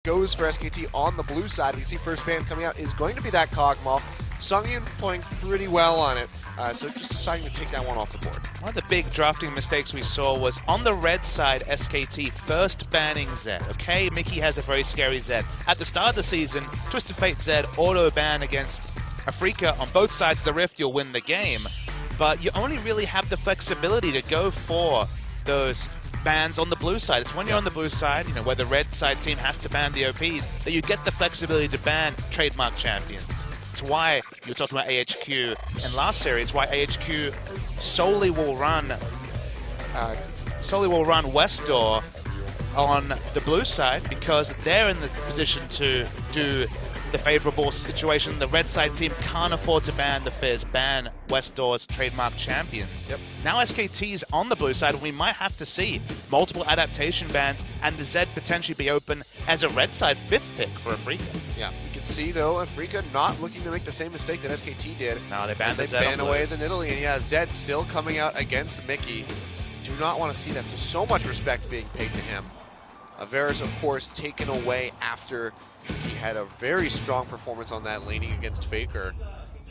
goes for SKT on the blue side. We can see first ban coming out is going to be that Kog'Maw. Songyun playing pretty well on it, so just deciding to take that one off the board. One of the big drafting mistakes we saw was on the red side, SKT first banning Zed. Okay, Mickey has a very scary Zed. At the start of the season, Twisted Fate Zed auto ban against Afreeca on both sides of the rift, you'll win the game. But you only really have the flexibility to go for those bans on the blue side. It's when you're on the blue side, you know, where the red side team has to ban the OPs, that you get the flexibility to ban trademark champions. It's why you were talking about AHQ in last series, why AHQ solely will run West Door on the blue side, because they're in the position to do the favorable situation. The red side team can't afford to ban the Fizz, ban West Door's trademark champions. Yep. Now SKT's on the blue side, we might have to see multiple adaptation bans and the Zed potentially be open as a red side 5th pick for Afreeca. Yeah, you can see though, Afreeca not looking to make the same mistake that SKT did. No, they banned the Zed. Zed. They ban away the Nidalee, and yeah, Zed still coming out against Mickey. Do not want to see that, so much respect being paid to him. Avera's, of course, taken away after he had a very strong performance on that laning against Faker.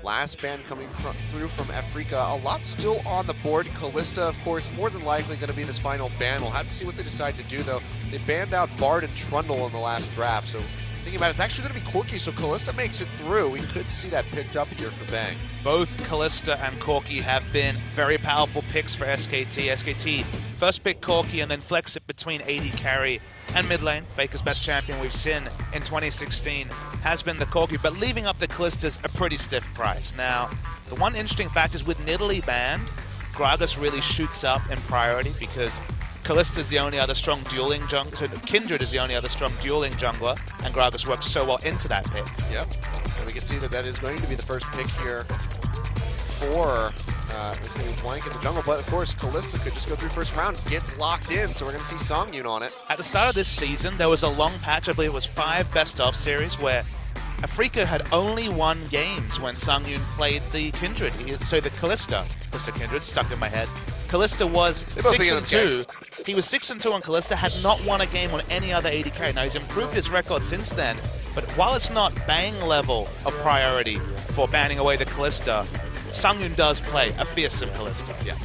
Last ban coming through from Afreeca. A lot still on the board. Kalista, of course, more than likely going to be this final ban. We'll have to see what they decide to do, though. They banned out Bard and Trundle in the last draft, so thinking about it, it's actually going to be Corki, so Kalista makes it through. We could see that picked up here for Bang. Both Kalista and Corki have been very powerful picks for SKT. SKT first pick Corki and then flex it between AD carry and mid lane. Faker's best champion we've seen in 2016 has been the Corki, but leaving up the Kalista's a pretty stiff price. Now, the one interesting fact is with Nidalee banned, Gragas really shoots up in priority because Kalista is the only other strong dueling jungler, so Kindred is the only other strong dueling jungler, and Gragas works so well into that pick. Yep, and we can see that that is going to be the first pick here for, it's going to be Blank in the jungle, but of course Kalista could just go through first round, gets locked in, so we're going to see Songyun on it. At the start of this season, there was a long patch, I believe it was 5 best-of series, where Afreeca had only won games when Songyun played the Kindred. So the Kalista Kindred, stuck in my head. Kalista was 6-2. He was 6-2 on Kalista, had not won a game on any other AD carry. Now he's improved his record since then, but while it's not Bang level of priority for banning away the Kalista, Songyun does play a fearsome Kalista. Yeah.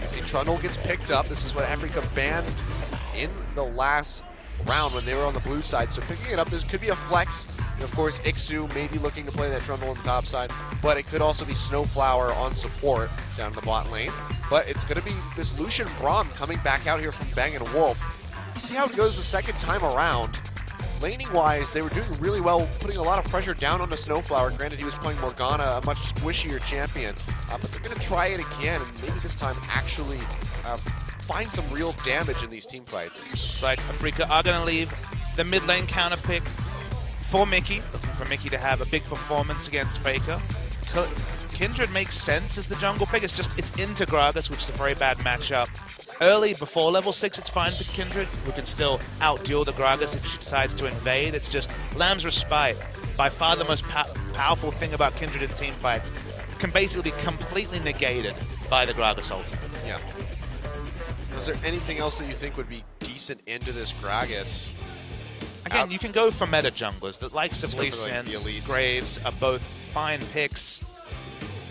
You see Trundle gets picked up. This is what Afreeca banned in the last round when they were on the blue side. So picking it up, this could be a flex. And of course, Ixu may be looking to play that Trundle on the top side, but it could also be Snowflower on support down in the bot lane. But it's going to be this Lucian Braum coming back out here from Bang & Wolf. See how it goes the second time around. Laning-wise, they were doing really well, putting a lot of pressure down on the Snowflower. Granted, he was playing Morgana, a much squishier champion, but they're going to try it again, and maybe this time actually find some real damage in these team fights. Looks like Afreeca are going to leave the mid lane counter pick for Mickey, looking for Mickey to have a big performance against Faker. Kindred makes sense as the jungle pick. It's into Gragas, which is a very bad matchup. Early, before level 6, it's fine for Kindred, who can still out-duel the Gragas if she decides to invade. It's just Lamb's Respite, by far the most powerful thing about Kindred in team fights, can basically be completely negated by the Gragas ultimate. Yeah. Is there anything else that you think would be decent into this Gragas? Again, you can go for meta junglers. The likes of Lee Sin, like Graves are both fine picks.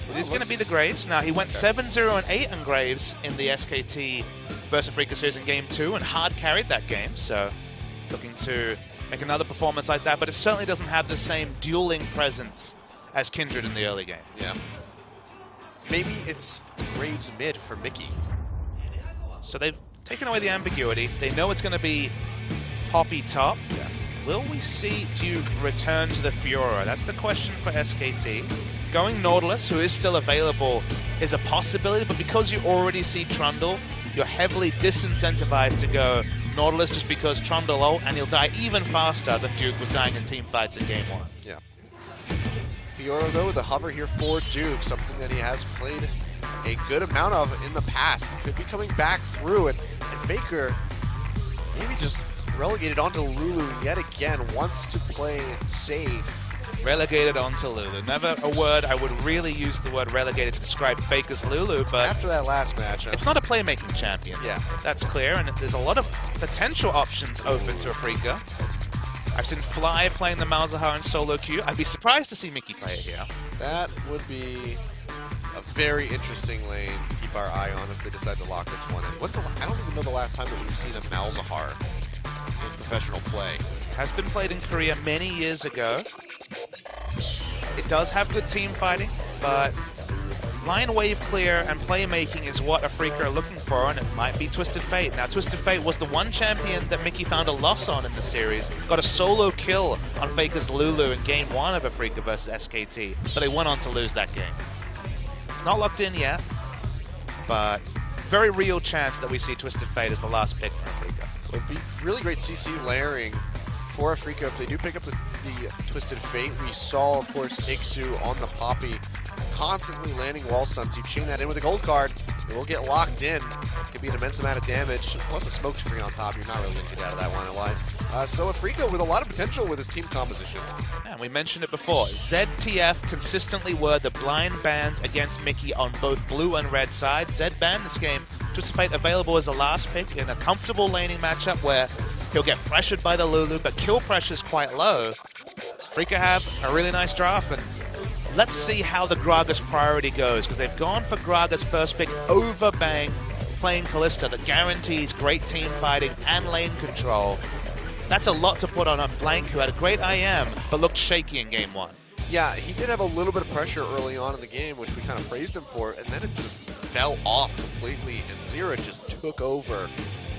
It is going to be the Graves. Now, he went 7-0 and 8 on Graves in the SKT versus Afreeca series in Game 2 and hard carried that game, so looking to make another performance like that, but it certainly doesn't have the same dueling presence as Kindred in the early game. Yeah. Maybe it's Graves mid for Mickey. So they've taken away the ambiguity. They know it's going to be Poppy top. Yeah. Will we see Duke return to the Fiora? That's the question for SKT. Going Nautilus, who is still available, is a possibility, but because you already see Trundle, you're heavily disincentivized to go Nautilus just because Trundle ult, and he'll die even faster than Duke was dying in team fights in Game 1. Yeah. Fiora, though, the hover here for Duke, something that he has played a good amount of in the past. Could be coming back through it, and Faker maybe just relegated onto Lulu yet again, wants to play safe. Relegated onto Lulu. Never a word I would really use the word relegated to describe Faker's Lulu, but after that last match, it's not a playmaking champion. Yeah. That's clear, and there's a lot of potential options open to Afreeca. I've seen Fly playing the Malzahar in solo queue. I'd be surprised to see Mickey play it here. That would be a very interesting lane to keep our eye on if they decide to lock this one in. I don't even know the last time that we've seen a Malzahar in professional play. Has been played in Korea many years ago. It does have good team fighting, but line wave clear and playmaking is what Afreeca are looking for, and it might be Twisted Fate. Now, Twisted Fate was the one champion that Mickey found a loss on in the series. Got a solo kill on Faker's Lulu in game 1 of Afreeca versus SKT, but they went on to lose that game. It's not locked in yet, but very real chance that we see Twisted Fate as the last pick for Afreeca. It would be really great CC layering for Afreeca if they do pick up the Twisted Fate. We saw, of course, Ixu on the Poppy constantly landing wall stuns. You chain that in with a gold card, it will get locked in. Could be an immense amount of damage, plus a smoke screen on top. You're not really going to get out of that one alive. So Afreeca with a lot of potential with his team composition. And we mentioned it before, ZTF consistently were the blind bans against Mickey on both blue and red side. Zed banned this game. Twisted Fate available as a last pick in a comfortable laning matchup where he'll get pressured by the Lulu, but kill pressure is quite low. Afreeca have a really nice draft, and let's see how the Gragas priority goes, because they've gone for Gragas first pick over Bang, playing Kalista that guarantees great team fighting and lane control. That's a lot to put on Blank, who had a great IM, but looked shaky in game 1. Yeah, he did have a little bit of pressure early on in the game, which we kind of praised him for, and then it just fell off completely, and Lyra just took over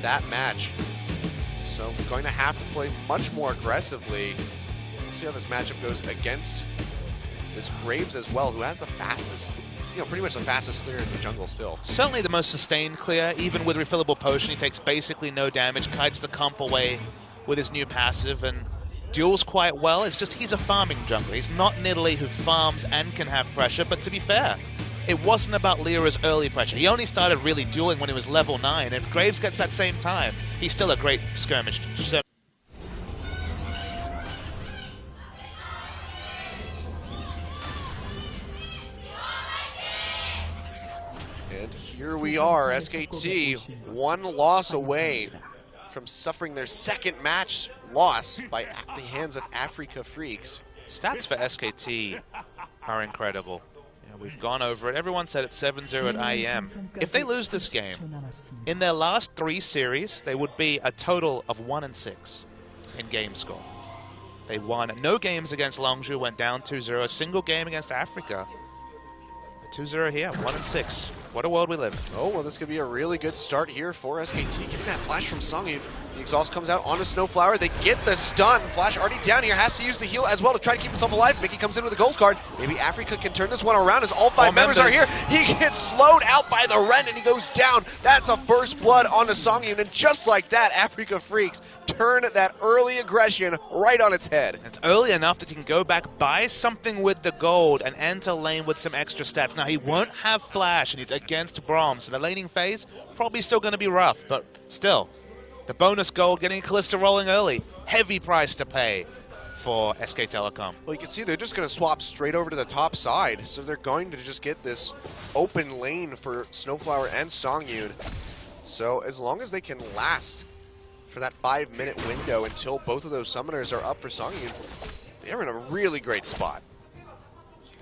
that match. So we're going to have to play much more aggressively. We'll see how this matchup goes against this Graves as well, who has the fastest, pretty much the fastest clear in the jungle still. Certainly the most sustained clear, even with refillable potion. He takes basically no damage, kites the comp away with his new passive, and duels quite well. It's just he's a farming jungler. He's not Nidalee, who farms and can have pressure, but to be fair, it wasn't about Lyra's early pressure. He only started really dueling when he was level 9. If Graves gets that same time, he's still a great skirmish. And here we are, SKT, one loss away from suffering their second match loss by the hands of Afreeca Freecs. Stats for SKT are incredible. We've gone over it. Everyone said it's 7-0 at IEM. If they lose this game, in their last 3 series, they would be a total of 1-6 in game score. They won no games against Longzhu, went down 2-0, a single game against Afreeca. 2-0 here, 1-6. What a world we live in. Oh, well, this could be a really good start here for SKT. Getting that flash from Songyun. The exhaust comes out onto Snowflower. They get the stun. Flash already down here. Has to use the heal as well to try to keep himself alive. Mickey comes in with a gold card. Maybe Afreeca can turn this one around as all 5 members are here. He gets slowed out by the Ren and he goes down. That's a first blood onto Songyun. And just like that, Afreeca Freecs turn that early aggression right on its head. It's early enough that he can go back, buy something with the gold, and enter lane with some extra stats. Now, he won't have flash, and he's against Braum, so the laning phase probably still going to be rough, but still, the bonus gold, getting Kalista rolling early, heavy price to pay for SK Telecom. Well, you can see they're just going to swap straight over to the top side, so they're going to just get this open lane for Snowflower and Songyun. So as long as they can last for that 5-minute window until both of those summoners are up for Songyun, they're in a really great spot.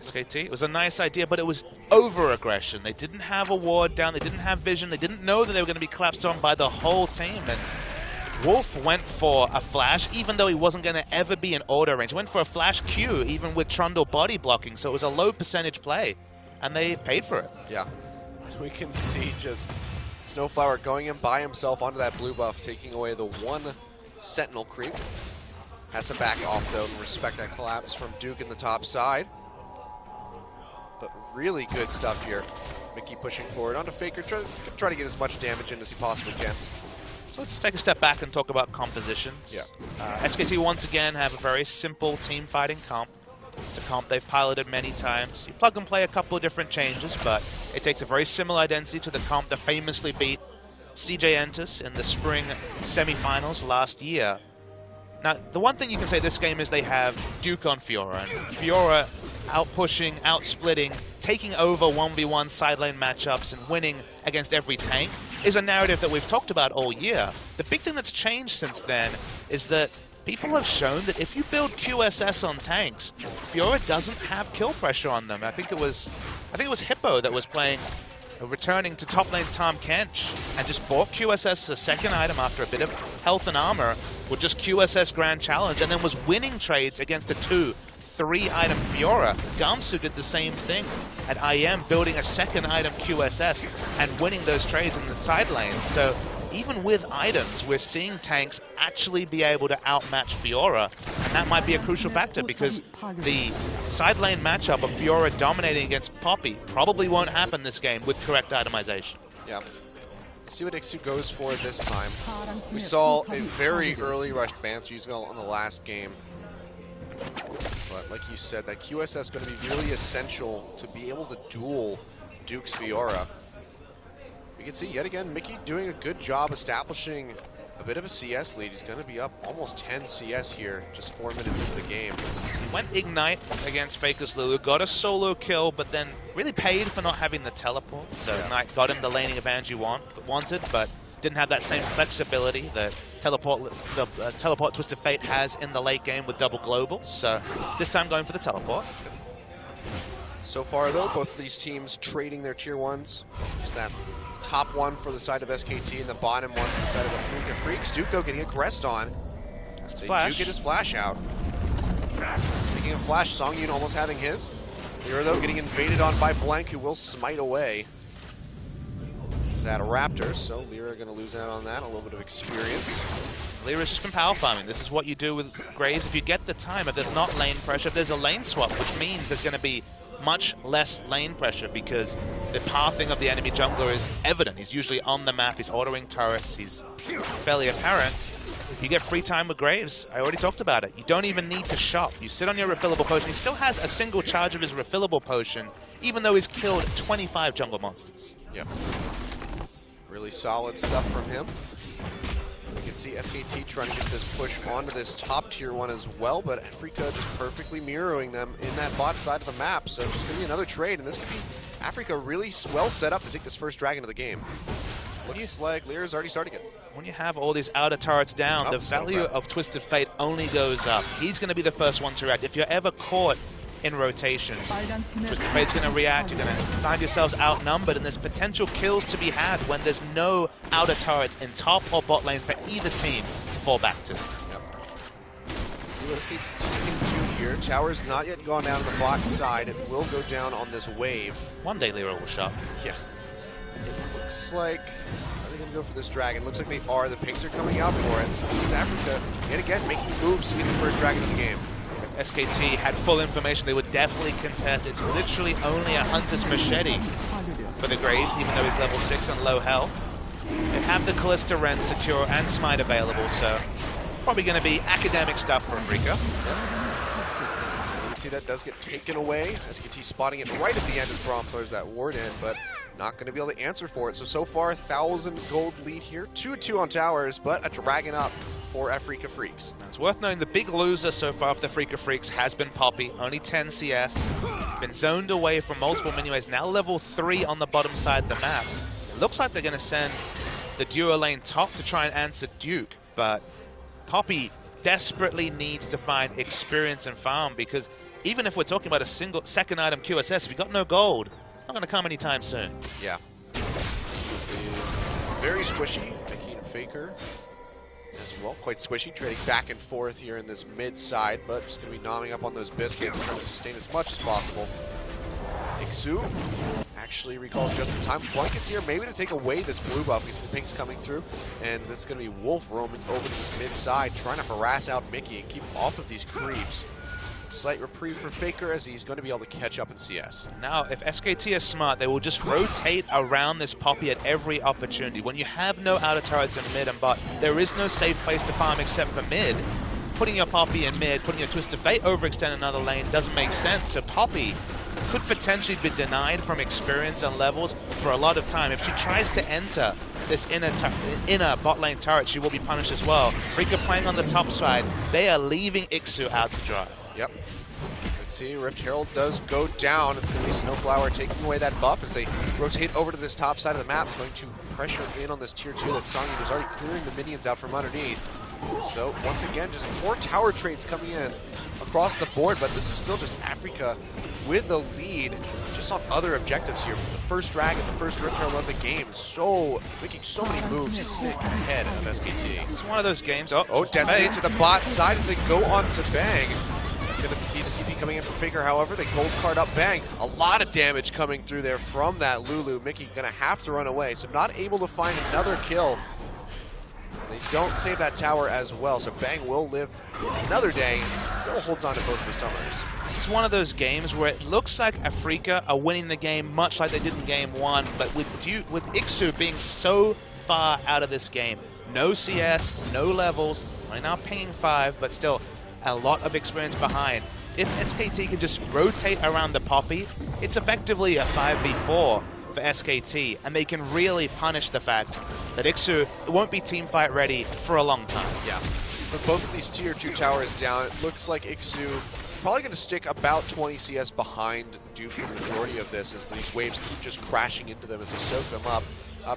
SKT, it was a nice idea, but it was over-aggression. They didn't have a ward down, they didn't have vision, they didn't know that they were going to be collapsed on by the whole team, and Wolf went for a flash, even though he wasn't going to ever be in auto range. He went for a flash Q, even with Trundle body blocking, so it was a low percentage play, and they paid for it. Yeah, we can see just Snowflower going in by himself onto that blue buff, taking away the one Sentinel creep. Has to back off, though, and respect that collapse from Duke in the top side. But really good stuff here. Mickey pushing forward onto Faker, try to get as much damage in as he possibly can. So let's take a step back and talk about compositions. Yeah. SKT once again have a very simple team fighting comp. It's a comp they've piloted many times. You plug and play a couple of different changes, but it takes a very similar identity to the comp that famously beat CJ Entus in the spring semifinals last year. Now, the one thing you can say this game is they have Duke on Fiora, and Fiora out-pushing, out-splitting, taking over 1v1 side lane matchups and winning against every tank is a narrative that we've talked about all year. The big thing that's changed since then is that people have shown that if you build QSS on tanks, Fiora doesn't have kill pressure on them. I think it was Hippo that was returning to top lane Tom Kench and just bought QSS a second item after a bit of health and armor with just QSS Grand Challenge, and then was winning trades against a 2-3 item Fiora. Gamsu did the same thing at IM, building a second item QSS and winning those trades in the side lanes. So even with items, we're seeing tanks actually be able to outmatch Fiora, and that might be a crucial factor because the side lane matchup of Fiora dominating against Poppy probably won't happen this game with correct itemization. Yeah. See what Ixu goes for this time. We saw a very early rushed Bance using on the last game. But like you said, that QSS is going to be really essential to be able to duel Duke's Fiora. We can see yet again Mickey doing a good job establishing a bit of a CS lead. He's going to be up almost 10 CS here, just 4 minutes into the game. He went Ignite against Faker's Lulu, got a solo kill, but then really paid for not having the teleport. So yeah. Ignite got him the laning advantage he wanted, but didn't have that same flexibility that teleport Twisted Fate has in the late game with double global. So this time going for the teleport. So far though, both of these teams trading their tier 1s. Just that top one for the side of SKT and the bottom one for the side of Afreeca Freecs. Duke though getting aggressed on. That's the flash. Duke get his flash out. Speaking of flash, Songyun almost having his. Lyra though getting invaded on by Blank, who will smite away. Is that a Raptor? So Lyra gonna lose out on that. A little bit of experience. Lyra's just been power farming. This is what you do with Graves if you get the time. If there's not lane pressure, if there's a lane swap, which means there's going to be much less lane pressure because the pathing of the enemy jungler is evident. He's usually on the map, he's ordering turrets, he's fairly apparent. You get free time with Graves. I already talked about it. You don't even need to shop. You sit on your refillable potion. He still has a single charge of his refillable potion, even though he's killed 25 jungle monsters. Yep. Really solid stuff from him. You can see SKT trying to get this push onto this top tier 1 as well, but Afreeca just perfectly mirroring them in that bot side of the map. So just going to be another trade, and this could be Afreeca really well set up to take this first dragon of the game. Looks like Lyra's already starting it. When you have all these outer turrets down, the value of Twisted Fate only goes up. He's going to be the first one to react. If you're ever caught in rotation, Twisted Fate's going to react. You're going to find yourselves outnumbered, and there's potential kills to be had when there's no outer turrets in top or bot lane for either team to fall back to. Yep. See what SKT can do here. Tower's not yet gone down to the bot side. It will go down on this wave. One day Lyra will shop. Yeah. It looks like... Are they going to go for this dragon? Looks like they are. The pings are coming out for it. So this is Afreeca, yet again, making moves to get the first dragon of the game. If SKT had full information, they would definitely contest. It's literally only a Hunter's Machete for the Graves, even though he's level 6 and low health. They have the Callista Ren secure and Smite available, so probably going to be academic stuff for Afreeca. You can see that does get taken away. SKT spotting it right at the end as Braum throws that ward in, but not going to be able to answer for it. So far, 1,000 gold lead here. 2-2 on towers, but a dragon up for Afreeca Freecs. It's worth knowing the big loser so far for the Afreeca Freecs has been Poppy, only 10 CS. Been zoned away from multiple miniways, now level 3 on the bottom side of the map. It looks like they're going to send the duo lane top to try and answer Duke, but Poppy desperately needs to find experience and farm, because even if we're talking about a single second item QSS, if you got no gold, not going to come anytime soon. Yeah. Very squishy, Mickey and Faker as well. Quite squishy, trading back and forth here in this mid side, but just going to be nomming up on those biscuits, trying to sustain as much as possible. Ixu actually recalls just in time. Blank is here maybe to take away this blue buff. We see the pinks coming through, and this is going to be Wolf roaming over to this mid side, trying to harass out Mickey and keep off of these creeps. Slight reprieve for Faker as he's going to be able to catch up in CS. Now, if SKT is smart, they will just rotate around this Poppy at every opportunity. When you have no outer turrets in mid and bot, there is no safe place to farm except for mid. Putting your Poppy in mid, putting your Twisted Fate overextend another lane doesn't make sense. So Poppy could potentially be denied from experience and levels for a lot of time. If she tries to enter this inner bot lane turret, she will be punished as well. Freeca playing on the top side, they are leaving Ixu out to dry. Yep. Let's see, Rift Herald does go down. It's going to be Snowflower taking away that buff as they rotate over to this top side of the map, going to pressure in on this tier 2 that Songyun is already clearing the minions out from underneath. So once again, just more tower trades coming in across the board, but this is still just Afreeca with the lead just on other objectives here. The first dragon, the first Rip Trail of the game, so making so many moves to stay ahead of SKT. It's one of those games. Destiny to the bot side as they go on to Bang. That's going to be the TP coming in for Faker, however. They cold card up Bang. A lot of damage coming through there from that Lulu. Mickey going to have to run away, so not able to find another kill. They don't save that tower as well, so Bang will live another day and still holds on to both the Summers. This is one of those games where it looks like Afreeca are winning the game much like they did in game 1, but with Ixu being so far out of this game, no CS, no levels, only now pinging 5, but still a lot of experience behind. If SKT can just rotate around the Poppy, it's effectively a 5v4 for SKT, and they can really punish the fact that Ixu won't be teamfight ready for a long time. Yeah, with both of these tier 2 towers down, it looks like Ixu probably going to stick about 20 CS behind Duke for the majority of this as these waves keep just crashing into them as they soak them up.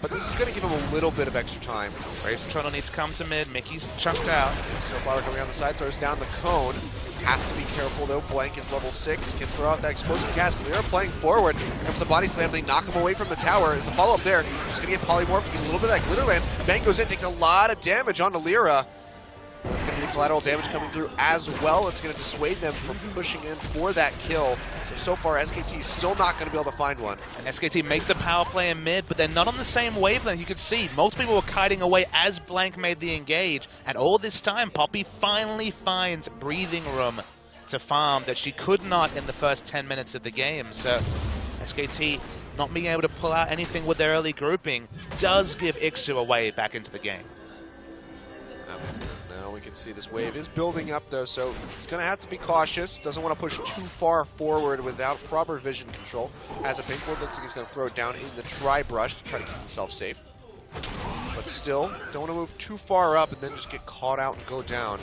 But this is going to give him a little bit of extra time. Braves and Trundle needs to come to mid. Mickey's chunked out. Snowflower coming on the side, throws down the cone. Has to be careful though. Blank is level 6. Can throw out that explosive cast. Lira playing forward. Here comes the body slam. They knock him away from the tower. Is the follow up there? Just going to get polymorphed. Get a little bit of that glitter lance. Bang goes in, takes a lot of damage onto Lira. That's going to be the collateral damage coming through as well. It's going to dissuade them from pushing in for that kill. So far, SKT is still not going to be able to find one. And SKT make the power play in mid, but they're not on the same wavelength. You can see multiple people were kiting away as Blank made the engage. And all this time, Poppy finally finds breathing room to farm that she could not in the first 10 minutes of the game. So SKT not being able to pull out anything with their early grouping does give Ixu a way back into the game. We can see this wave is building up though, so he's going to have to be cautious. Doesn't want to push too far forward without proper vision control. As a pink board, looks like he's going to throw it down in the tri-brush to try to keep himself safe. But still, don't want to move too far up and then just get caught out and go down.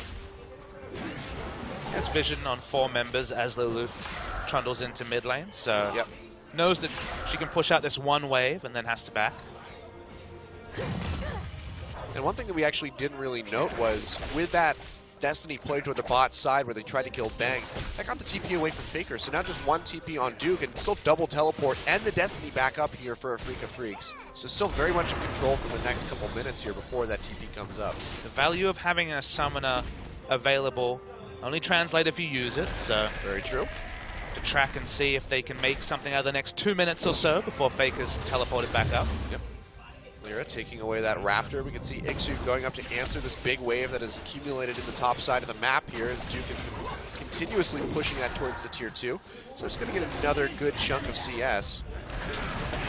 He has vision on 4 members as Lulu trundles into mid lane, so knows that she can push out this one wave and then has to back. And one thing that we actually didn't really note was with that Destiny play toward the bot side where they tried to kill Bang, that got the TP away from Faker. So now just one TP on Duke and still double teleport and the Destiny back up here for Afreeca Freecs. So still very much in control for the next couple minutes here before that TP comes up. The value of having a summoner available only translates if you use it, so very true. Have to track and see if they can make something out of the next 2 minutes or so before Faker's teleport is back up. Yep. Lira taking away that Raptor. We can see Ixu going up to answer this big wave that has accumulated in the top side of the map here as Duke has been continuously pushing that towards the tier 2. So it's going to get another good chunk of CS.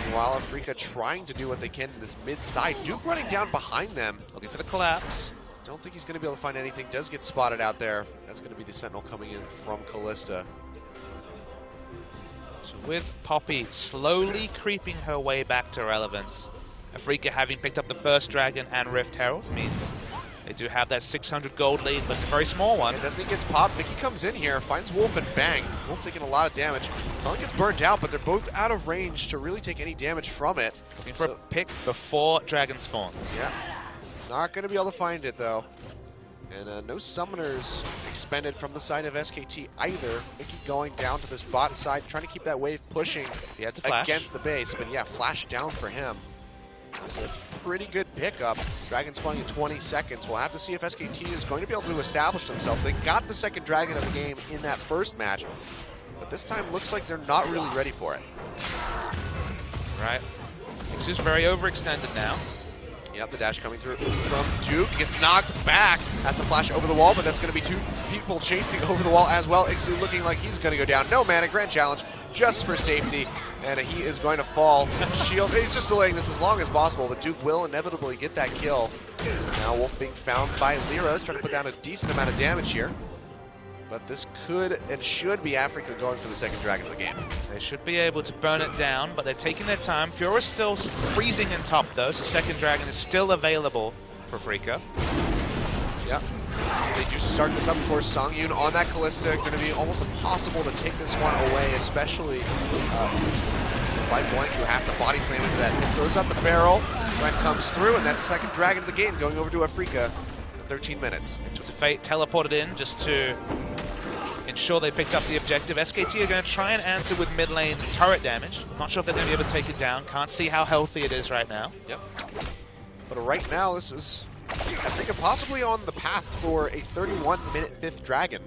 Meanwhile, Afreeca trying to do what they can in this mid side. Duke running down behind them. Looking for the collapse. Don't think he's going to be able to find anything. Does get spotted out there. That's going to be the Sentinel coming in from Callista. So with Poppy slowly creeping her way back to relevance, Afreeca having picked up the first Dragon and Rift Herald means they do have that 600 gold lead, but it's a very small one. And Destiny gets popped. Mickey comes in here, finds Wolf and Bang. Wolf taking a lot of damage. Colin gets burned out, but they're both out of range to really take any damage from it. Looking for a pick before Dragon spawns. Yeah. Not going to be able to find it, though. And no summoners expended from the side of SKT either. Mickey going down to this bot side, trying to keep that wave pushing against the base. But yeah, flash down for him. So it's a pretty good pickup. Dragon spawning in 20 seconds. We'll have to see if SKT is going to be able to establish themselves. They got the second Dragon of the game in that first match, but this time looks like they're not really ready for it. Right. Ixu's very overextended now. Yep, the dash coming through from Duke. Gets knocked back. Has to flash over the wall, but that's going to be 2 people chasing over the wall as well. Ixu looking like he's going to go down. No mana, grand challenge just for safety. And he is going to fall. Shield, he's just delaying this as long as possible, but Duke will inevitably get that kill. Now Wolf being found by Lira, is trying to put down a decent amount of damage here. But this could and should be Afreeca going for the second Dragon of the game. They should be able to burn it down, but they're taking their time. Fiora's still freezing in top though, so second Dragon is still available for Afreeca. Yep. See, they do start this up. Of course, Songyun on that Callista. Going to be almost impossible to take this one away, especially by Blank, who has to body slam into that. He throws out the barrel. Brent comes through, and that's the second Dragon of the game going over to Afreeca. 13 minutes. Twisted Fate teleported in just to ensure they picked up the objective. SKT are going to try and answer with mid lane turret damage. Not sure if they're going to be able to take it down. Can't see how healthy it is right now. Yep. But right now, this is, I think, possibly on the path for a 31-minute 5th Dragon.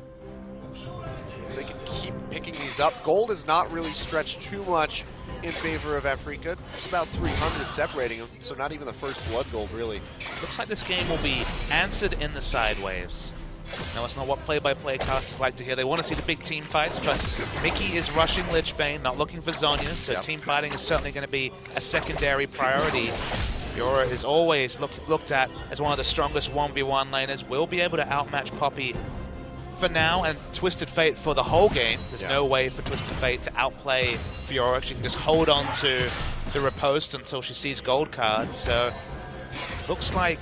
If they can keep picking these up. Gold is not really stretched too much in favor of Afreeca. It's about 300 separating them, so not even the first blood gold, really. Looks like this game will be answered in the side waves. No, it's not what play-by-play casters like to hear. They want to see the big team fights, but Mickey is rushing Lichbane, not looking for Zhonya's, so team fighting is certainly going to be a secondary priority. Fiora is always looked at as one of the strongest 1v1 laners, will be able to outmatch Poppy for now, and Twisted Fate for the whole game. There's no way for Twisted Fate to outplay Fiora. She can just hold on to the riposte until she sees gold cards, so looks like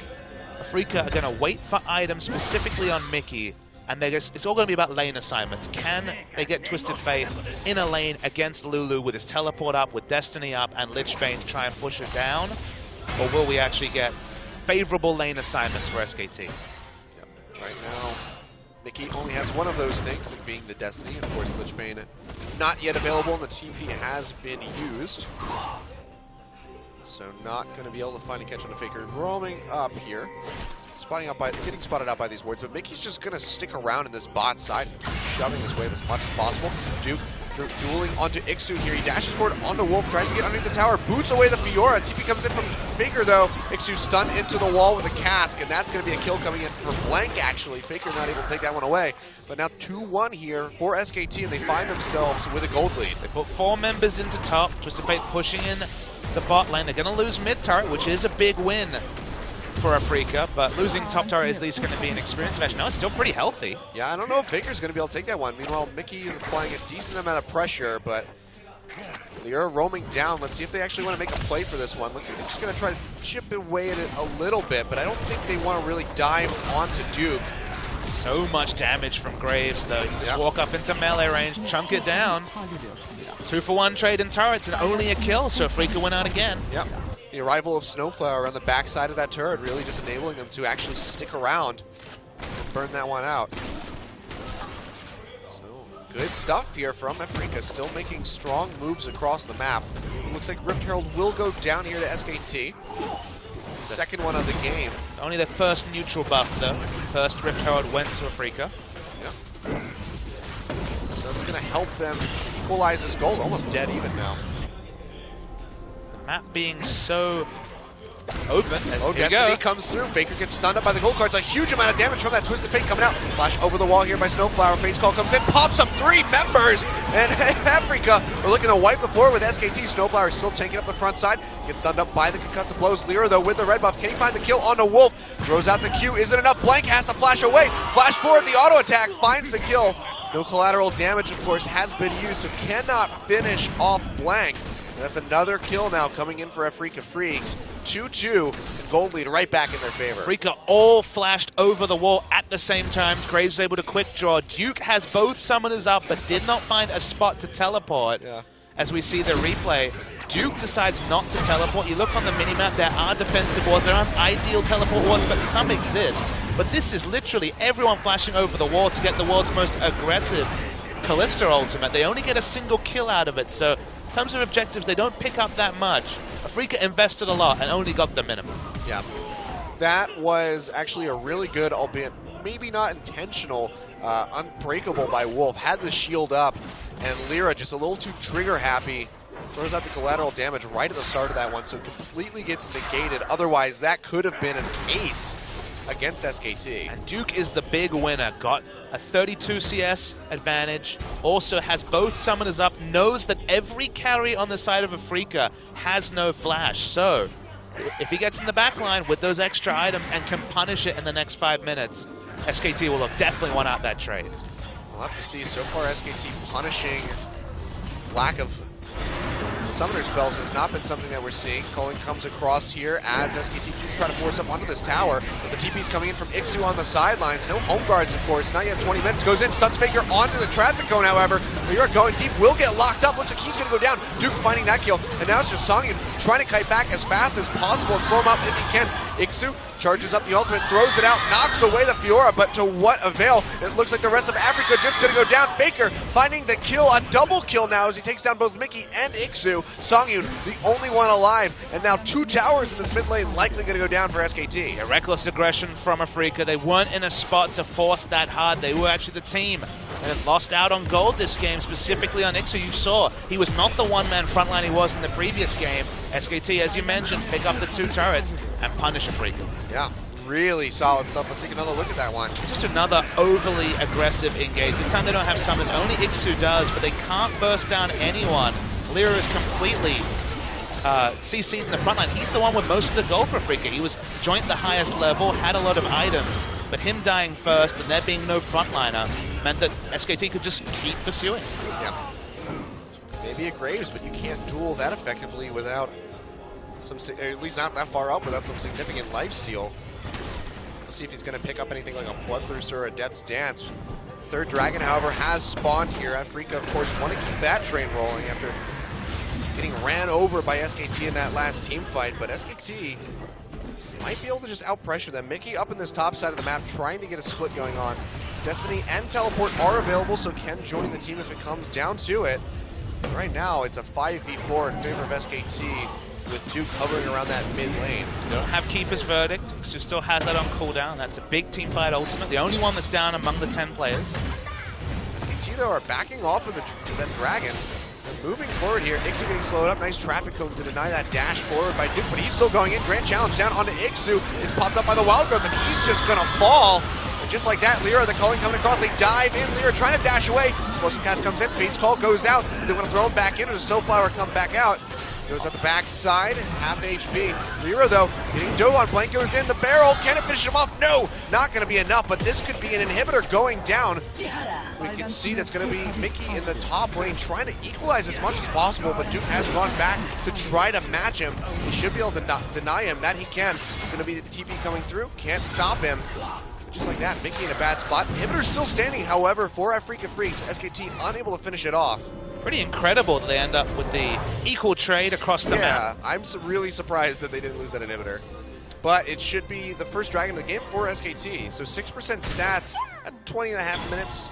Afreeca are going to wait for items specifically on Mickey, and it's all going to be about lane assignments. Can they get Twisted Fate in a lane against Lulu with his teleport up, with Destiny up, and Lichbane to try and push it down? Or will we actually get favorable lane assignments for SKT? Yep. Right now, Mickey only has one of those things, it being the Destiny. Of course, Lichbane not yet available, and the TP has been used. So not going to be able to find a catch on the Faker. Roaming up here, getting spotted out by these wards, but Mickey's just going to stick around in this bot side and keep shoving his wave as much as possible. Duke dueling onto Ixu here. He dashes forward onto Wolf, tries to get underneath the tower, boots away the Fiora. TP comes in from Faker though. Ixu stunned into the wall with a cask, and that's going to be a kill coming in for Blank actually. Faker not able to take that one away. But now 2-1 here for SKT, and they find themselves with a gold lead. They put 4 members into top. Twisted Fate pushing in the bot lane. They're going to lose mid turret, which is a big win for Afreeca, but losing top turret is at least going to be an experience match. No, it's still pretty healthy. Yeah, I don't know if Faker's going to be able to take that one. Meanwhile, Mickey is applying a decent amount of pressure, but Lyra roaming down. Let's see if they actually want to make a play for this one. Looks like they're just going to try to chip away at it a little bit, but I don't think they want to really dive onto Duke. So much damage from Graves, though. You just walk up into melee range, chunk it down. 2-for-1 trade in turrets and only a kill, so Afreeca went out again. Yep. The arrival of Snowflower on the backside of that turret really just enabling them to actually stick around and burn that one out. So, good stuff here from Afreeca, still making strong moves across the map. It looks like Rift Herald will go down here to SKT. Second one of the game. Only their first neutral buff, though. First Rift Herald went to Afreeca. Yep. So it's going to help them equalize this gold. Almost dead even now. Map being so open. Destiny comes through. Faker gets stunned up by the gold cards. A huge amount of damage from that Twisted Fate coming out. Flash over the wall here by Snowflower. Face call comes in, pops up 3 members, and Afreeca are looking to wipe the floor with SKT. Snowflower is still taking up the front side. Gets stunned up by the concussive blows. Lyra though with the red buff. Can he find the kill onto Wolf? Throws out the Q. Isn't enough. Blank has to flash away. Flash forward. The auto attack finds the kill. No collateral damage, of course, has been used, so cannot finish off Blank. That's another kill now coming in for Afreeca Freecs. 2-2, and gold lead right back in their favor. Afreeca all flashed over the wall at the same time. Graves able to quick draw. Duke has both summoners up, but did not find a spot to teleport. As we see the replay, Duke decides not to teleport. You look on the minimap, there are defensive wards. There aren't ideal teleport wards, but some exist. But this is literally everyone flashing over the wall to get the world's most aggressive Kalista ultimate. They only get a single kill out of it, so in terms of objectives, they don't pick up that much. Afreeca invested a lot and only got the minimum. Yeah, that was actually a really good, albeit maybe not intentional, unbreakable by Wolf. Had the shield up, and Lyra just a little too trigger happy. Throws out the collateral damage right at the start of that one, so it completely gets negated. Otherwise, that could have been an ace against SKT. And Duke is the big winner. Got a 32 CS advantage, also has both summoners up, knows that every carry on the side of Afreeca has no flash. So, if he gets in the back line with those extra items and can punish it in the next 5 minutes, SKT will have definitely won out that trade. We'll have to see. So far, SKT punishing lack of Summoner spells has not been something that we're seeing. Culling comes across here as SKT try to force up onto this tower. But the TP's coming in from Ixu on the sidelines. No home guards, of course. Not yet 20 minutes. Goes in, stuns Faker onto the traffic cone, however. They are going deep. Will get locked up. Looks like he's going to go down. Duke finding that kill. And now it's just Songyun trying to kite back as fast as possible and slow him up if he can. Ixu charges up the ultimate, throws it out, knocks away the Fiora, but to what avail? It looks like the rest of Afreeca just going to go down. Faker finding the kill, a double kill now as he takes down both Mickey and Ixu. Songyun, the only one alive, and now 2 towers in this mid lane likely going to go down for SKT. A reckless aggression from Afreeca. They weren't in a spot to force that hard. They were actually the team that lost out on gold this game, specifically on Ixu. You saw he was not the one-man frontline he was in the previous game. SKT, as you mentioned, pick up the 2 turrets and punish Afreeca. Yeah, really solid stuff. Let's take another look at that one. It's just another overly aggressive engage. This time they don't have summons, only Ixu does, but they can't burst down anyone. Lyra is completely CC'd in the front line. He's the one with most of the gold for Afreeca. He was joint the highest level, had a lot of items, but him dying first and there being no frontliner meant that SKT could just keep pursuing. Yeah. Maybe it Graves, but you can't duel that effectively without some, or at least not that far up, without some significant lifesteal. Let's see if he's going to pick up anything like a Bloodthirster or a Death's Dance. Third Dragon, however, has spawned here. Afreeca, of course, want to keep that train rolling after getting ran over by SKT in that last team fight, but SKT might be able to just out-pressure them. Mickey up in this top side of the map trying to get a split going on. Destiny and Teleport are available, so Ken joining the team if it comes down to it. But right now, it's a 5v4 in favor of SKT, with Duke hovering around that mid lane. They don't have Keeper's Verdict, so still has that on cooldown. That's a big team fight ultimate, the only one that's down among the 10 players. SKT, though, are backing off of that Dragon. They're moving forward here. Ixu getting slowed up. Nice traffic cone to deny that dash forward by Duke, but he's still going in. Grand challenge down onto Ixu is popped up by the Wild Growth, and he's just going to fall. And just like that, Lyra, the Culling coming across, they dive in. Lyra trying to dash away. Explosive Cast comes in. Fate's Call goes out. They want to throw him back in, or does Soulflower come back out? Goes at the backside, half HP. Lyra, though, getting dove on. Blank goes in the barrel. Can it finish him off? No, not going to be enough, but this could be an inhibitor going down. We can see that's going to be Mickey in the top lane trying to equalize as much as possible, but Duke has gone back to try to match him. He should be able to deny him. That he can. It's going to be the TP coming through. Can't stop him. Just like that, Mickey in a bad spot. Inhibitor still standing, however, for Afreeca Freecs. SKT unable to finish it off. Pretty incredible that they end up with the equal trade across the map. Yeah, I'm really surprised that they didn't lose that inhibitor. But it should be the first Dragon of the game for SKT. So 6% stats at 20.5 minutes.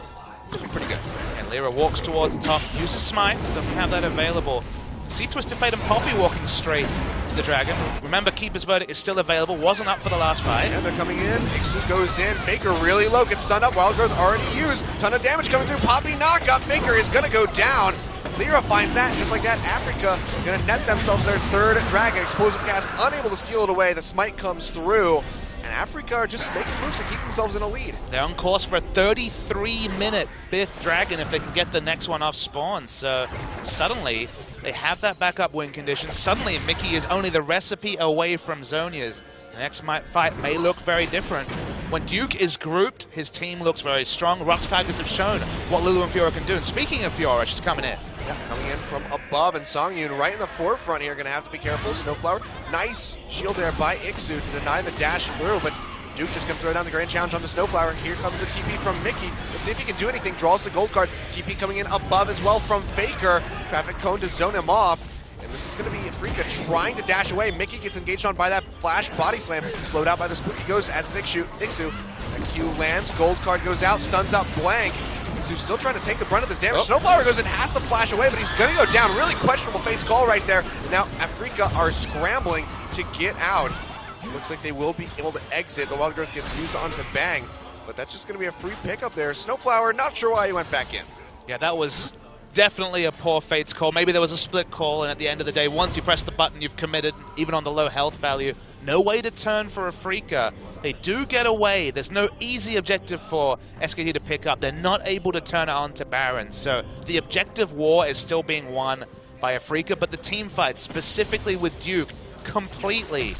Could be pretty good. And Lyra walks towards the top, uses Smite, doesn't have that available. See Twisted Fate and Poppy walking straight to the Dragon. Remember, Keeper's Verdict is still available, wasn't up for the last fight. And they're coming in, Ixu goes in, Faker really low, gets stunned up, Wild Growth already used, ton of damage coming through, Poppy knockup, Faker is gonna go down. Lyra finds that, just like that, Afreeca gonna net themselves their third Dragon. Explosive Cast unable to steal it away, the Smite comes through. And Afreeca are just making moves to keep themselves in a lead. They're on course for a 33-minute 5th Dragon if they can get the next one off spawn. So suddenly, they have that backup win condition. Suddenly, Mickey is only the recipe away from Zhonya's. The next fight may look very different. When Duke is grouped, his team looks very strong. Rux Tigers have shown what Lulu and Fiora can do. And speaking of Fiora, she's coming in. Yeah, coming in from above, and Songyun right in the forefront here. Gonna have to be careful. Snowflower, nice shield there by Ixu to deny the dash through, but Duke just gonna throw down the Grand Challenge on the Snowflower. Here comes the TP from Mickey. Let's see if he can do anything. Draws the gold card. TP coming in above as well from Faker. Traffic cone to zone him off. And this is going to be Afreeca trying to dash away. Mickey gets engaged on by that flash body slam. Slowed out by the Spooky Ghost as Ixu. That Q lands. Gold card goes out. Stuns out Blank. Ixu still trying to take the brunt of this damage. Snowflower goes in, has to flash away, but he's going to go down. Really questionable Fate's Call right there. Now Afreeca are scrambling to get out. Looks like they will be able to exit. The Wild Growth gets used onto Bang, but that's just going to be a free pickup there. Snowflower, not sure why he went back in. Yeah, that was definitely a poor Fate's Call. Maybe there was a split call, and at the end of the day, once you press the button, you've committed, even on the low health value. No way to turn for Afreeca. They do get away. There's no easy objective for SKT to pick up. They're not able to turn it on to Baron. So the objective war is still being won by Afreeca, but the team fight, specifically with Duke, completely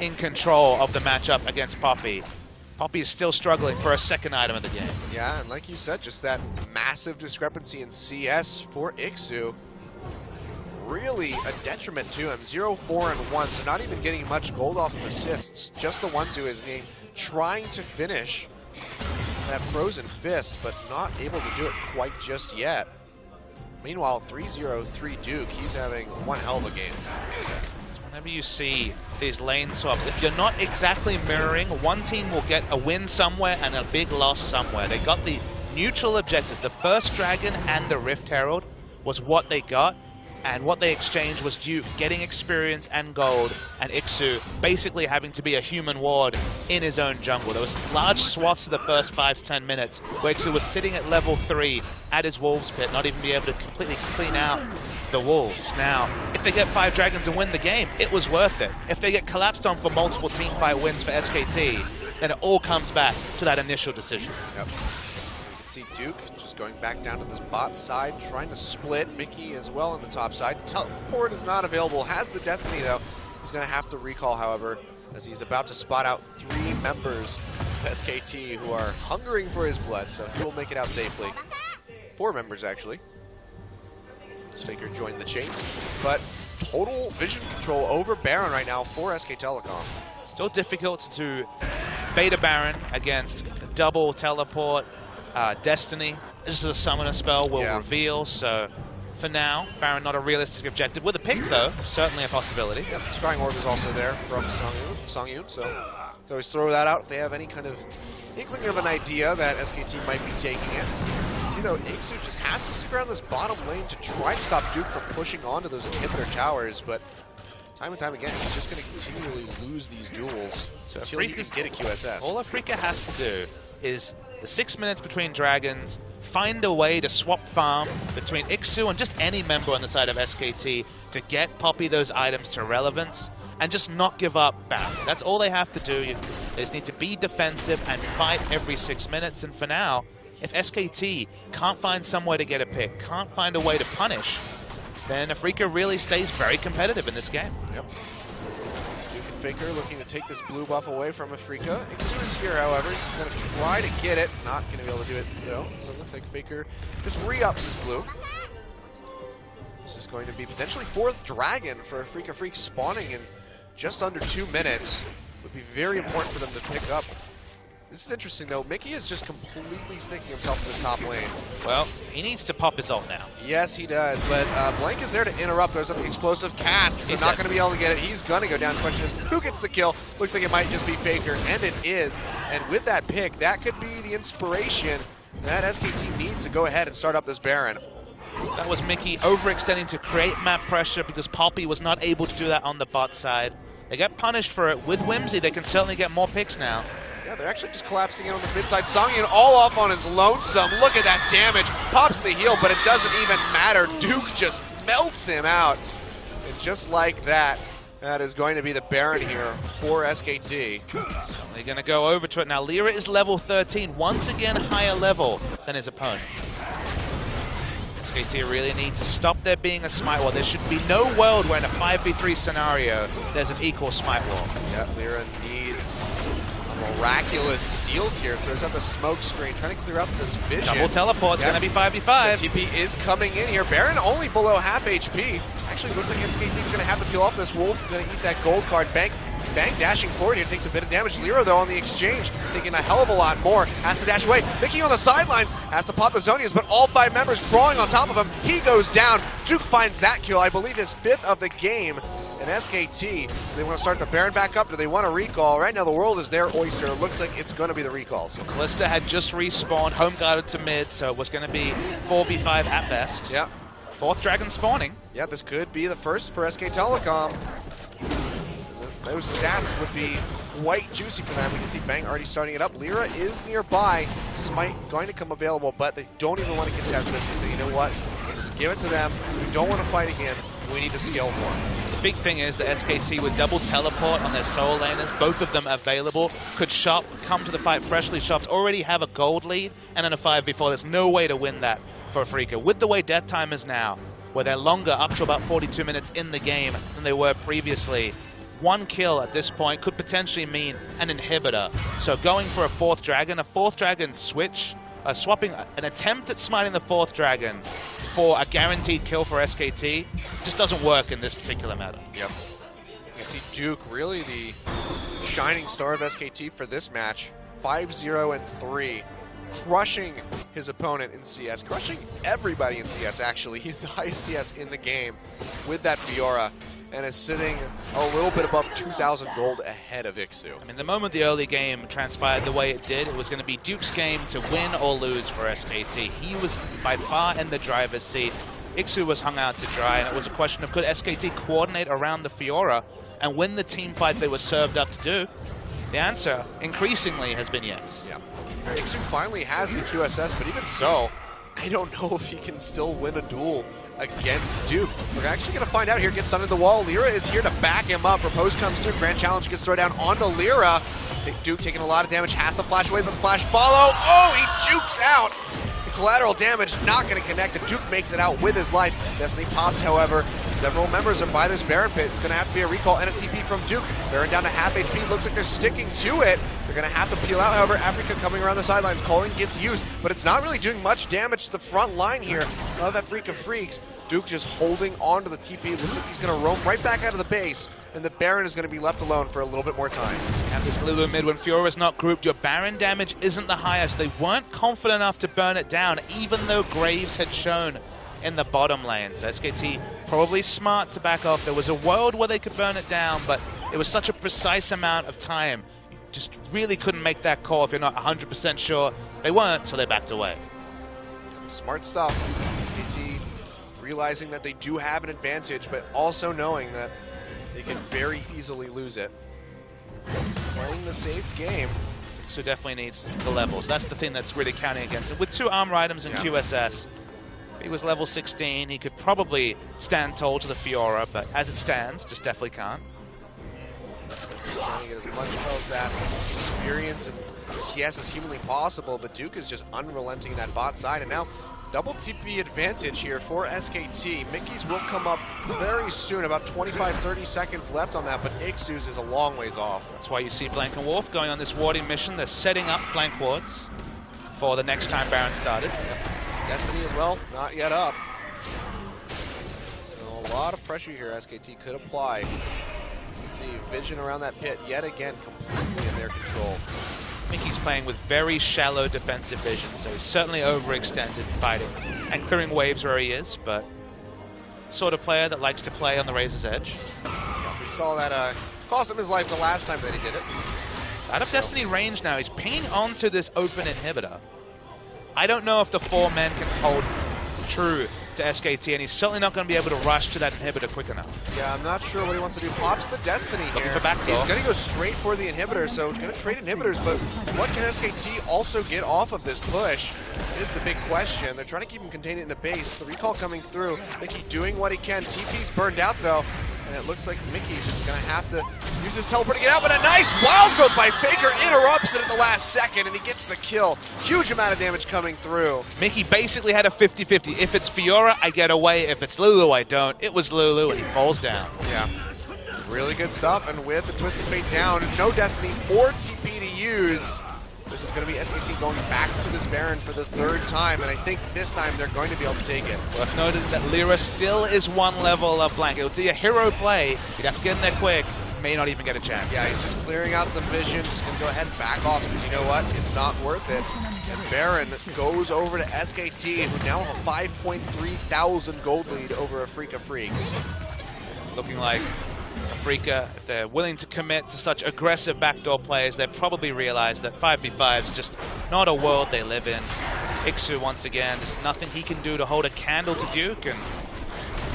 in control of the matchup against Poppy. Poppy is still struggling for a second item of the game. Yeah, and like you said, just that massive discrepancy in CS for Ixu. really a detriment to him. 0, 4, and 1, so not even getting much gold off of assists. Just the 1 to his name, trying to finish that frozen fist, but not able to do it quite just yet. Meanwhile, 3-0-3 Duke, he's having one hell of a game. Whenever you see these lane swaps, if you're not exactly mirroring, one team will get a win somewhere and a big loss somewhere. They got the neutral objectives. The first Dragon and the Rift Herald was what they got, and what they exchanged was Duke getting experience and gold, and Ixu basically having to be a human ward in his own jungle. There was large swaths of the first 5 to 10 minutes where Ixu was sitting at level 3 at his Wolves pit, not even be able to completely clean out the Wolves. Now, if they get 5 Dragons and win the game, it was worth it. If they get collapsed on for multiple teamfight wins for SKT, then it all comes back to that initial decision. Yep. You can see Duke just going back down to this bot side, trying to split. Mickey as well on the top side. Teleport is not available. Has the Destiny though. He's going to have to recall, however, as he's about to spot out 3 members of SKT who are hungering for his blood, so he will make it out safely. 4 members, actually. Faker joined the chase, but total vision control over Baron right now for SK Telecom. Still difficult to beta Baron against double teleport. Destiny, this is a summoner spell, will reveal, so for now, Baron not a realistic objective. With a pick though, certainly a possibility. Yep, Scrying Orb is also there from Songyun, so always throw that out if they have any kind of inkling of an idea that SKT might be taking it. See though, Ixu just has to stick around this bottom lane to try and stop Duke from pushing onto those inhibitor towers, but time and time again, he's just going to continually lose these duels until he can get a QSS. All Afreeca has to do is the 6 minutes between Dragons, find a way to swap farm between Ixu and just any member on the side of SKT to get Poppy those items to relevance and just not give up back. That's all they have to do. They just need to be defensive and fight every 6 minutes. And for now, if SKT can't find somewhere to get a pick, can't find a way to punish, then Afreeca really stays very competitive in this game. Yep. Faker looking to take this blue buff away from Afreeca. Ixu is here, however. He's going to try to get it. Not going to be able to do it, though. So it looks like Faker just re-ups his blue. This is going to be potentially 4th Dragon for Afreeca Freecs spawning in just under 2 minutes. Would be very important for them to pick up. This is interesting, though. Mickey is just completely sticking himself in this top lane. Well, he needs to pop his ult now. Yes, he does, but Blank is there to interrupt. There's an explosive cast, so not going to be able to get it. He's going to go down. The question is, who gets the kill? Looks like it might just be Faker, and it is. And with that pick, that could be the inspiration that SKT needs to go ahead and start up this Baron. That was Mickey overextending to create map pressure because Poppy was not able to do that on the bot side. They get punished for it. With Whimsy, they can certainly get more picks now. Yeah, they're actually just collapsing in on this mid side. Songyun all off on his lonesome. Look at that damage. Pops the heal, but it doesn't even matter. Duke just melts him out. And just like that, that is going to be the Baron here for SKT. They're going to go over to it now. Lyra is level 13, once again higher level than his opponent. SKT really need to stop there being a smite wall. There should be no world where in a 5v3 scenario there's an equal smite wall. Yeah, Lyra needs a miraculous steal here. Throws out the smoke screen, trying to clear out this vision. Double teleport's going to be 5v5. The TP is coming in here. Baron only below half HP. Actually, looks like SKT's going to have to peel off this wolf. Going to eat that gold card. Bang dashing forward here, takes a bit of damage. Lyra, though, on the exchange, taking a hell of a lot more. Has to dash away. Mickey on the sidelines, has to pop his Zonias, but all 5 members crawling on top of him. He goes down. Duke finds that kill, I believe his 5th of the game. And SKT, do they want to start the Baron back up? Do they want to recall? Right now, the world is their oyster. It looks like it's going to be the recalls. Kalista had just respawned, home guarded to mid, so it was going to be 4v5 at best. Yeah. 4th Dragon spawning. Yeah, this could be the first for SK Telecom. Those stats would be quite juicy for them. We can see Bang already starting it up. Lyra is nearby. Smite going to come available, but they don't even want to contest this. They say, you know what? We'll just give it to them. We don't want to fight again. We need to scale more. The big thing is that SKT with double teleport on their soul laners, both of them available, could shop, come to the fight freshly shopped, already have a gold lead, and in a 5v4, there's no way to win that for Afreeca. With the way death time is now, where they're longer, up to about 42 minutes in the game than they were previously, 1 kill at this point could potentially mean an inhibitor. So going for a 4th Dragon, switch, swapping an attempt at smiting the 4th Dragon for a guaranteed kill for SKT just doesn't work in this particular meta. Yep. You see Duke, really the shining star of SKT for this match. 5-0-3, crushing his opponent in CS, crushing everybody in CS actually. He's the highest CS in the game with that Fiora, and is sitting a little bit above 2,000 gold ahead of Ixu. I mean, the moment the early game transpired the way it did, it was going to be Duke's game to win or lose for SKT. He was by far in the driver's seat. Ixu was hung out to dry, and it was a question of could SKT coordinate around the Fiora and win the team fights they were served up to do? The answer, increasingly, has been yes. Yeah. Ixu finally has the QSS, but even so, I don't know if he can still win a duel against Duke. We're actually going to find out here. Gets stunned at the wall. Lyra is here to back him up. Propose comes through. Grand Challenge gets thrown down onto Lyra. Duke taking a lot of damage. Has to flash away, but the flash follow. Oh, he jukes out. The collateral damage not going to connect, and Duke makes it out with his life. Destiny popped, however. Several members are by this Baron pit. It's going to have to be a recall and a TP from Duke. Baron down to half HP. Looks like they're sticking to it. They're going to have to peel out, however. Afreeca coming around the sidelines. Calling gets used, but it's not really doing much damage to the front line here of Afreeca Freecs. Duke just holding on to the TP. Looks like he's going to roam right back out of the base, and the Baron is going to be left alone for a little bit more time. And this Lulu mid, when Fiora's not grouped, your Baron damage isn't the highest. They weren't confident enough to burn it down, even though Graves had shown in the bottom lanes. SKT probably smart to back off. There was a world where they could burn it down, but it was such a precise amount of time. You just really couldn't make that call if you're not 100% sure. They weren't, so they backed away. Smart stuff. SKT realizing that they do have an advantage, but also knowing that they can very easily lose it. Playing the safe game. So definitely needs the levels. That's the thing that's really counting against it. With 2 armor items in QSS, if he was level 16, he could probably stand tall to the Fiora, but as it stands, just definitely can't. Trying to get as much of that experience and CS as humanly possible, but Duke is just unrelenting that bot side, and now double TP advantage here for SKT. Mickey's will come up very soon, about 25-30 seconds left on that, but Ixu's is a long ways off. That's why you see Blank and Wolf going on this warding mission. They're setting up flank wards for the next time Baron started. Destiny as well, not yet up. So a lot of pressure here SKT could apply. Let's see, vision around that pit yet again, completely in their control. Mickey's playing with very shallow defensive vision, so he's certainly overextended fighting and clearing waves where he is, but sort of player that likes to play on the razor's edge. Yeah, we saw that cost him his life the last time that he did it. Out of Destiny range now, he's pinging onto this open inhibitor. I don't know if the 4 men can hold true to SKT, and he's certainly not going to be able to rush to that inhibitor quick enough. Yeah, I'm not sure what he wants to do. Pops the Destiny here. Looking for backdoor. He's going to go straight for the inhibitor, so he's going to trade inhibitors, but what can SKT also get off of this push is the big question. They're trying to keep him contained in the base. The recall coming through. Mickey doing what he can. TP's burned out, though, and it looks like Mickey's just going to have to use his teleport to get out, but a nice wild growth by Faker interrupts it at the last second, and he gets the kill. Huge amount of damage coming through. Mickey basically had a 50-50. If it's Fiora, I get away. If it's Lulu, I don't. It was Lulu, and he falls down. Yeah. Really good stuff, and with the Twisted Fate down, no Destiny or TP to use. This is going to be SKT going back to this Baron for the 3rd time, and I think this time they're going to be able to take it. Worth noting that Lyra still is 1 level of Blank. It would be a hero play. You'd have to get in there quick. May not even get a chance. Yeah, he's just clearing out some vision. Just going to go ahead and back off since you know what? It's not worth it. And Baron goes over to SKT, who now have a 5.3 thousand gold lead over Afreeca Freecs. It's looking like Afreeca, if they're willing to commit to such aggressive backdoor plays, they probably realize that 5v5 is just not a world they live in. Ixu, once again, there's nothing he can do to hold a candle to Duke, and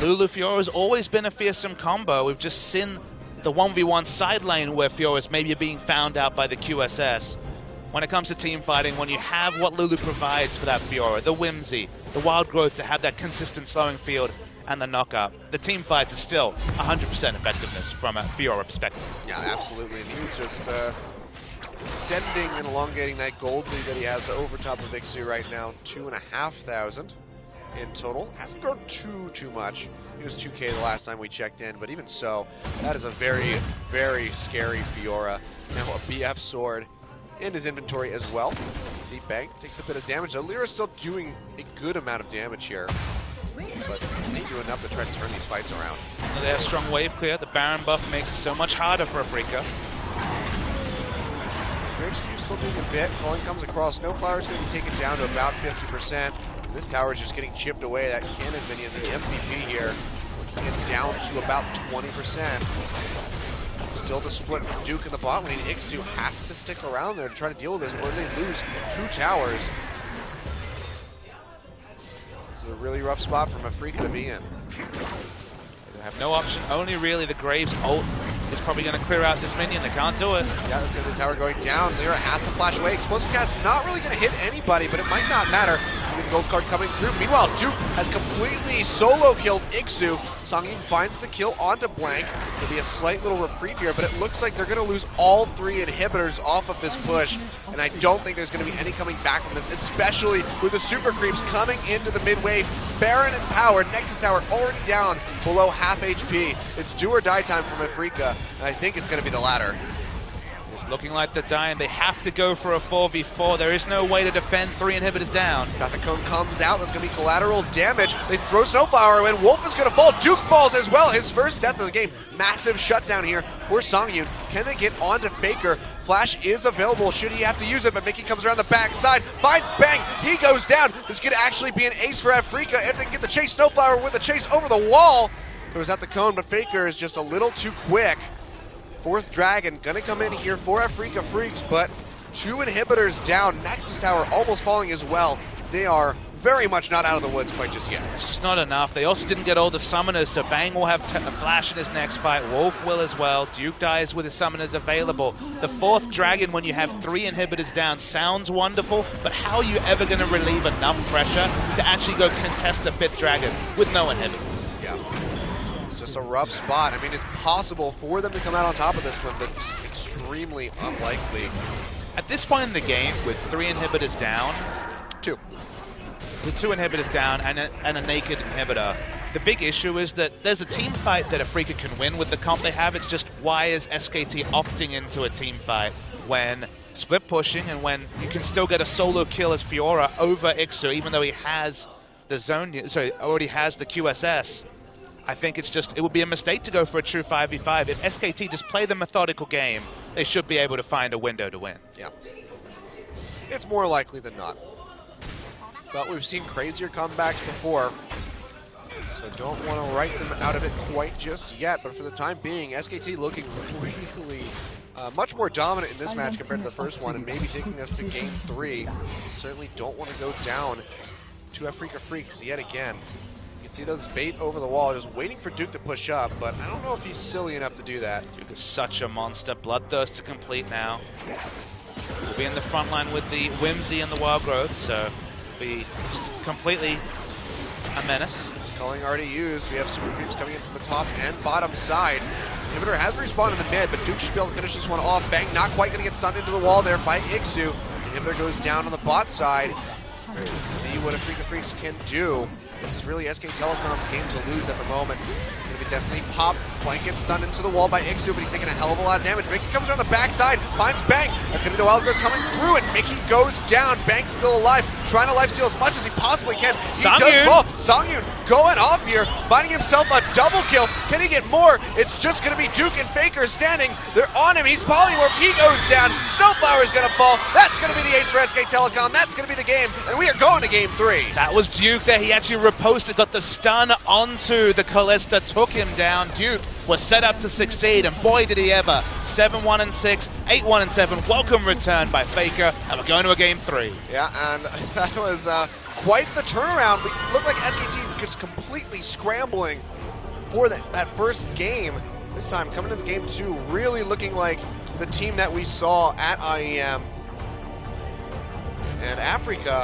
Lulu Fiora has always been a fearsome combo. We've just seen the 1v1 side lane where Fiora's maybe being found out by the QSS. When it comes to team fighting, when you have what Lulu provides for that Fiora, the whimsy, the wild growth to have that consistent slowing field, and the knockup, the team fights are still 100% effectiveness from a Fiora perspective. Yeah, absolutely. And he's just extending and elongating that gold lead that he has over top of Ixu right now. 2,500 in total. Hasn't grown too much. He was 2K the last time we checked in, but even so, that is a very, very scary Fiora. Now a BF sword in his inventory as well. See, Bang takes a bit of damage. Lyra's still doing a good amount of damage here. but they do enough to try to turn these fights around. They have strong wave clear. The Baron buff makes it so much harder for Afreeca. Graveskiew's still doing a bit. Calling comes across. Snowflower's going to be taken down to about 50%. This tower is just getting chipped away. That cannon minion, the MVP here, looking it down to about 20%. Still the split from Duke in the bot lane. Ixu has to stick around there to try to deal with this, or they lose 2 towers. This is a really rough spot from Afreeca to be in. They have no option. Only really the Graves ult is probably going to clear out this minion. They can't do it. Yeah, that's going to be the tower going down. Lyra has to flash away. Explosive cast not really going to hit anybody, but it might not matter. The gold card coming through. Meanwhile, Duke has completely solo killed Ixu. Songyun finds the kill onto Blank. There'll be a slight little reprieve here, but it looks like they're going to lose all 3 inhibitors off of this push, and I don't think there's going to be any coming back from this, especially with the super creeps coming into the mid wave. Baron and Power, Nexus Tower already down below half HP. It's do or die time from Afreeca, and I think it's going to be the latter. It's looking like they're dying. They have to go for a 4v4. There is no way to defend 3 inhibitors down. Traffic Cone comes out. That's going to be collateral damage. They throw Snowflower in. Wolf is going to fall. Duke falls as well. His first death of the game. Massive shutdown here for Songyun. Can they get onto Faker? Flash is available should he have to use it, but Mickey comes around the backside, finds Bang, he goes down. This could actually be an ace for Afreeca if they can get the chase. Snowflower with the chase over the wall. It was at the cone, but Faker is just a little too quick. 4th Dragon gonna come in here for Afreeca Freecs, but 2 inhibitors down. Nexus Tower almost falling as well. They are very much not out of the woods quite just yet. It's just not enough. They also didn't get all the summoners, so Bang will have a flash in his next fight. Wolf will as well. Duke dies with his summoners available. The 4th Dragon, when you have 3 inhibitors down, sounds wonderful, but how are you ever going to relieve enough pressure to actually go contest a 5th Dragon with no inhibitors? Yeah. It's just a rough spot. I mean, it's possible for them to come out on top of this one, but just extremely unlikely. At this point in the game, with 3 inhibitors down, 2. With 2 inhibitors down and a naked inhibitor, the big issue is that there's a team fight that Afreeca can win with the comp they have. It's just, why is SKT opting into a team fight when split pushing and when you can still get a solo kill as Fiora over Ixu, even though he has the zone, sorry, already has the QSS? I think it's just, it would be a mistake to go for a true 5v5. If SKT just play the methodical game, they should be able to find a window to win. Yeah. It's more likely than not. But we've seen crazier comebacks before, so don't want to write them out of it quite just yet. But for the time being, SKT looking really much more dominant in this match compared to the first one, and maybe taking us to game 3. Certainly don't want to go down to Afreeca Freecs yet again. You can see those bait over the wall, just waiting for Duke to push up, but I don't know if he's silly enough to do that. Duke is such a monster. Bloodthirst to complete now. We'll be in the front line with the Whimsy and the Wild Growth, so be just completely a menace. Culling already used. We have super creeps coming in from the top and bottom side. Inhibitor has respawned in the mid, but Duke should be able to finish this one off. Bang, not quite going to get stunned into the wall there by Ixu. Inhibitor goes down on the bot side. Let's see what Afreeca Freecs can do. This is really SK Telecom's game to lose at the moment. It's going to be Destiny pop. Blank gets stunned into the wall by Ixu, but he's taking a hell of a lot of damage. Mickey comes around the backside, finds Bang. That's going to be the Wild Growth coming through, and Mickey goes down. Bang's still alive, trying to lifesteal as much as he possibly can. He does fall. Songyun going off here, finding himself a double kill. Can he get more? It's just going to be Duke and Faker standing. They're on him. He's polymorph. He goes down. Snowflower's going to fall. That's going to be the ace for SK Telecom. That's going to be the game, and we are going to game 3. That was Duke there. He actually riposted, got the stun onto the Callista, took him down. Duke was set up to succeed, and boy did he ever. 7-1-6, 8-1-7. Welcome return by Faker, and we're going to a game 3. Yeah, and that was quite the turnaround. We looked like SKT just completely scrambling for that first game. This time, coming into game 2, really looking like the team that we saw at IEM. And Afreeca